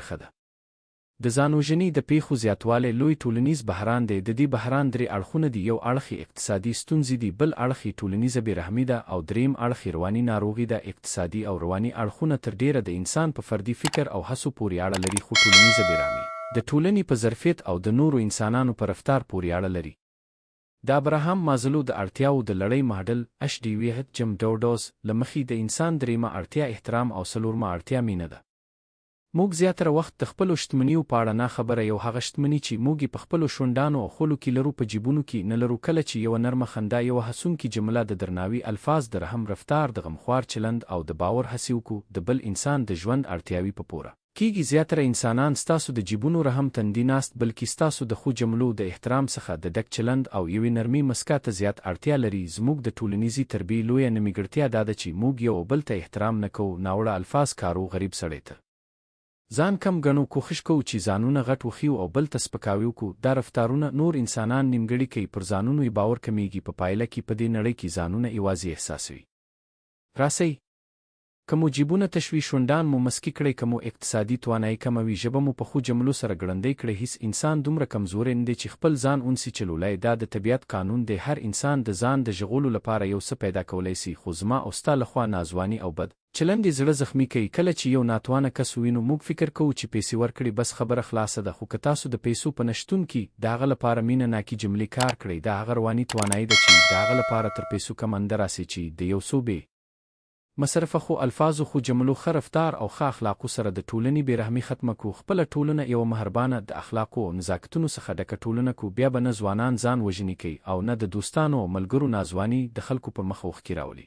برخه ده. د ځان وژنې د پیښو زیاتوالی لوی ټولنیز بحران دی. د دې بحران درې اړخونه دي. یو اړخ اقتصادي ستونزې دي، بل اړخ ټولنیزه بېرحمي ده او دریم اړخ رواني ناروغي ده. اقتصادي او رواني اړخونه تر ډیره د انسان په فردي فکر او هڅو پورې اړه لري، خو ټولنیزه بېرحمي د ټولنې په ظرفیت او د نورو انسانانو په رفتار پورې اړه لري. د ابراهام مازلو د اړتیاوو د لړۍ ماډل HDV جم ډوډوز له مخې د انسان دریمه اړتیا احترام او څلورمه اړتیا مینه ده. موږ زیاتره وخت د خپلو شتمنیو په اړه نه خبره یو هغه شتمني چې موږ په خپلو شونډانو او خولو کې لرو، په جیبونو کې نه لرو. کله چې یوه نرمه خندا، یوه هڅونکې جمله، د درناوي الفاظ، د رحم رفتار، د غمخوار چلند او د باور هڅې وکړو د بل انسان د ژوند اړتیاوې په پوره کېږي. زیاتره انسانان ستاسو د جیبونو رحم تندي ناست، بلکې ستاسو د ښو جملو، د احترام څخه د ډک چلند او یوې نرمې مسکا ته زیات اړتیا لري. زموږ د ټولنیزې تربیې لویه نیمګړتیا دا ده چې موږ یو بل ته احترام نه کوو، ناوړه الفاظ کارو، غریب سړی ته ځان کم ګڼو، کوښښ کوو چې ځانونه غټ وښیو او بل ته سپکاوی وکړو. دا رفتارونه نور انسانان نیمګړي کوي، پر ځانونو یې باور کمیږي، په پایله کې په دې نړۍ کې ځانونه یوازې احساسوي. راسئ، که مو جیبونه تشوي، شونډان مو مسکی کړئ، که مو اقتصادي توانایي کمه وي، ژبه مو په ښو جملو سره ګړندۍ کړئ. هیڅ انسان دومره کمزوری نه دی چې خپل ځان اونسي چلولی. دا د طبیعت قانون دی. هر انسان د ځان د ژغورلو لپاره یو څه پیدا کولی سي، خو زما او ستا لخوا ناځواني او بد چلند یې زړه زخمي کوي. کله چې یو ناتوانه کس ووینو، موږ فکر کوو چې پیسې ورکړي بس خبره خلاصه ده. خو که تاسو د پیسو په نشتون کې د هغه لپاره مینه ناکي جملې کار کړئ، دا هغه رواني توانایي ده چې د هغه لپاره تر پیسو کم اندراسي، چې د یو څو بې مصرفه خو الفاظو، خو جملو، ښه رفتار او ښه اخلاقو سره د ټولنې بېرحمي ختمه کړو. خپله ټولنه یوه مهربانه، د اخلاقو او نزاکتونو څخه ډکه ټولنه کړو. بیا به نه ځوانان ځان وژني کوي او نه د دوستانو او ملګرو ناځواني د خلکو په مخ اوښکې راولي.